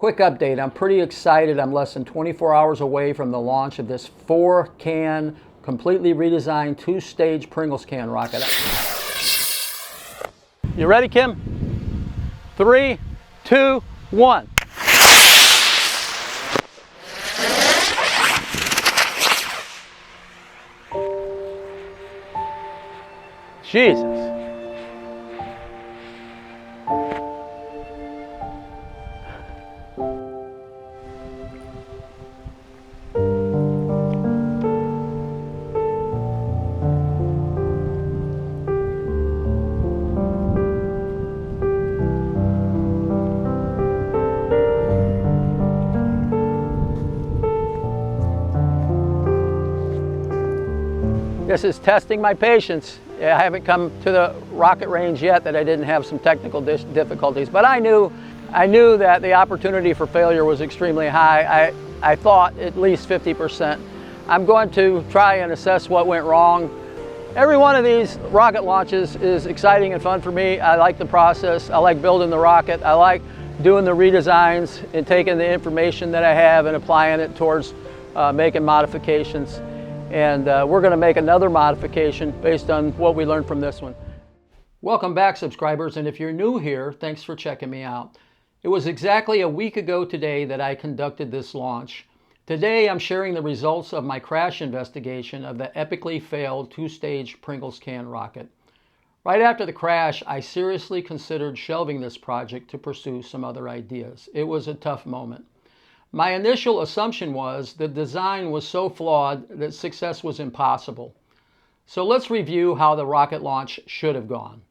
Quick update, I'm pretty excited. I'm less than 24 hours away from the launch of this 4-can, completely redesigned 2-stage Pringles can rocket. You ready, Kim? 3, 2, 1. Jesus. This is testing my patience. I haven't come to the rocket range yet that I didn't have some technical difficulties, but I knew that the opportunity for failure was extremely high. I thought at least 50%. I'm going to try and assess what went wrong. Every one of these rocket launches is exciting and fun for me. I like the process. I like building the rocket. I like doing the redesigns and taking the information that I have and applying it towards making modifications. And we're going to make another modification based on what we learned from this one. Welcome back, subscribers, and if you're new here, thanks for checking me out. It was exactly a week ago today that I conducted this launch. Today I'm sharing the results of my crash investigation of the epically failed 2-stage Pringles can rocket. Right after the crash, I seriously considered shelving this project to pursue some other ideas. It was a tough moment. My initial assumption was the design was so flawed that success was impossible. So let's review how the rocket launch should have gone.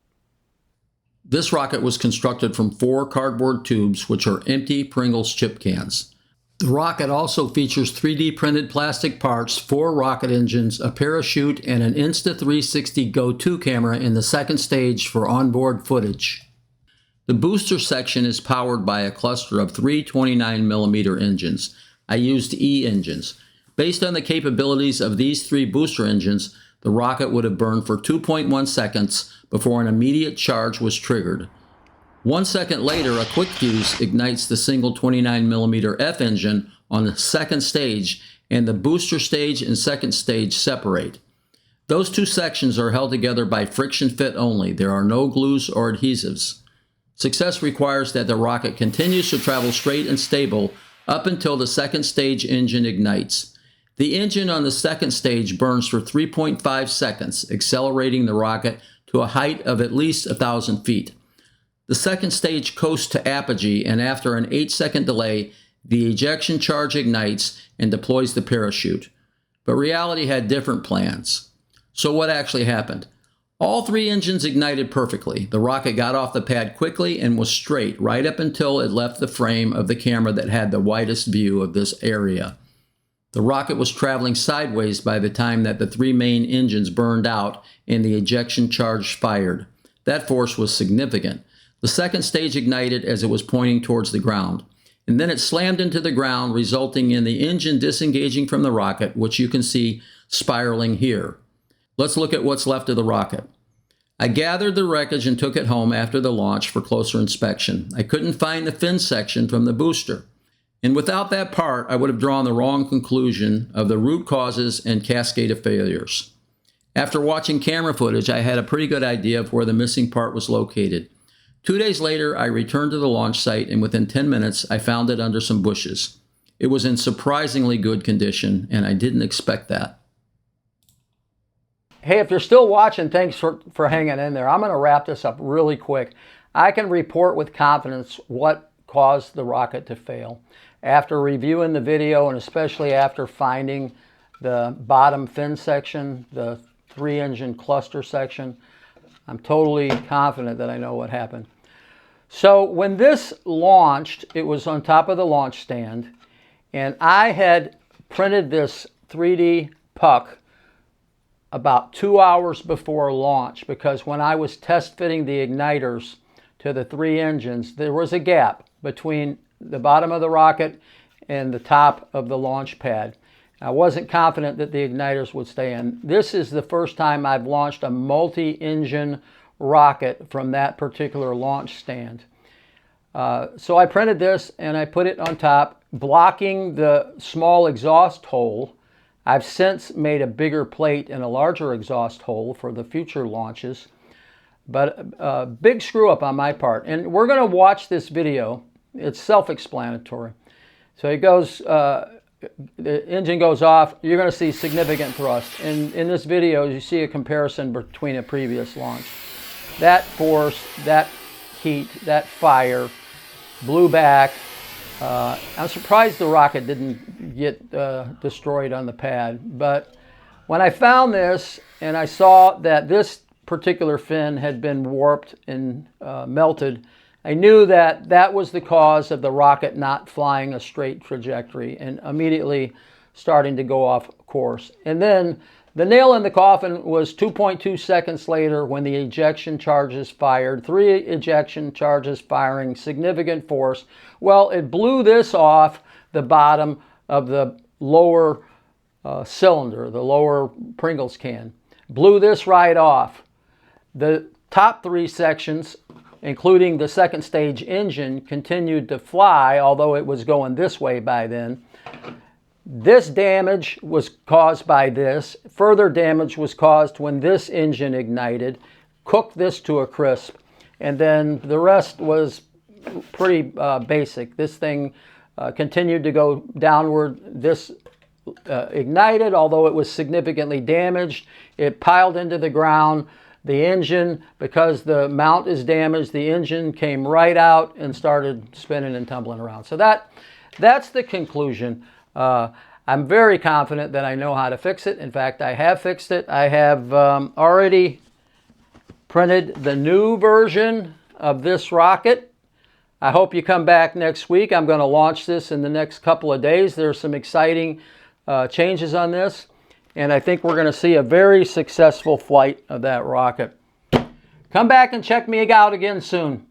This rocket was constructed from 4 cardboard tubes, which are empty Pringles chip cans. The rocket also features 3D printed plastic parts, 4 rocket engines, a parachute, and an Insta360 Go-To camera in the second stage for onboard footage. The booster section is powered by a cluster of 3 29mm engines. I used E engines. Based on the capabilities of these 3 booster engines, the rocket would have burned for 2.1 seconds before an immediate charge was triggered. 1 second later, a quick fuse ignites the single 29mm F engine on the second stage, and the booster stage and second stage separate. Those 2 sections are held together by friction fit only. There are no glues or adhesives. Success requires that the rocket continues to travel straight and stable up until the second stage engine ignites. The engine on the second stage burns for 3.5 seconds, accelerating the rocket to a height of at least 1,000 feet. The second stage coasts to apogee, and after an 8-second delay, the ejection charge ignites and deploys the parachute. But reality had different plans. So what actually happened? All 3 engines ignited perfectly. The rocket got off the pad quickly and was straight right up until it left the frame of the camera that had the widest view of this area. The rocket was traveling sideways by the time that the 3 main engines burned out and the ejection charge fired. That force was significant. The second stage ignited as it was pointing towards the ground, and then it slammed into the ground, resulting in the engine disengaging from the rocket, which you can see spiraling here. Let's look at what's left of the rocket. I gathered the wreckage and took it home after the launch for closer inspection. I couldn't find the fin section from the booster. And without that part, I would have drawn the wrong conclusion of the root causes and cascade of failures. After watching camera footage, I had a pretty good idea of where the missing part was located. 2 days later, I returned to the launch site, and within 10 minutes, I found it under some bushes. It was in surprisingly good condition, and I didn't expect that. Hey, if you're still watching, thanks for hanging in there. I'm going to wrap this up really quick. I can report with confidence what caused the rocket to fail. After reviewing the video, and especially after finding the bottom fin section, the 3-engine cluster section, I'm totally confident that I know what happened. So when this launched, it was on top of the launch stand, and I had printed this 3D puck about 2 hours before launch, because when I was test fitting the igniters to the 3 engines, there was a gap between the bottom of the rocket and the top of the launch pad. I wasn't confident that the igniters would stay in. This is the first time I've launched a multi-engine rocket from that particular launch stand. So I printed this and I put it on top, blocking the small exhaust hole. I've since made a bigger plate and a larger exhaust hole for the future launches. But a big screw up on my part. And we're going to watch this video. It's self-explanatory. So it goes, the engine goes off. You're going to see significant thrust. And in this video, you see a comparison between a previous launch. That force, that heat, that fire blew back. I'm surprised the rocket didn't get destroyed on the pad. But when I found this and I saw that this particular fin had been warped and melted, I knew that that was the cause of the rocket not flying a straight trajectory and immediately starting to go off course. And then the nail in the coffin was 2.2 seconds later when the ejection charges fired, 3 ejection charges firing, significant force. Well, it blew this off the bottom of the lower cylinder, the lower Pringles can. Blew this right off. The top 3 sections, including the second stage engine, continued to fly, although it was going this way by then. This damage was caused by this. Further damage was caused when this engine ignited, cooked this to a crisp, and then the rest was pretty basic. This thing continued to go downward. This ignited, although it was significantly damaged. It piled into the ground. The engine, because the mount is damaged, the engine came right out and started spinning and tumbling around. So that's the conclusion. I'm very confident that I know how to fix it. In fact, I have fixed it. I have already printed the new version of this rocket. I hope you come back next week. I'm going to launch this in the next couple of days. There's some exciting changes on this. And I think we're going to see a very successful flight of that rocket. Come back and check me out again soon.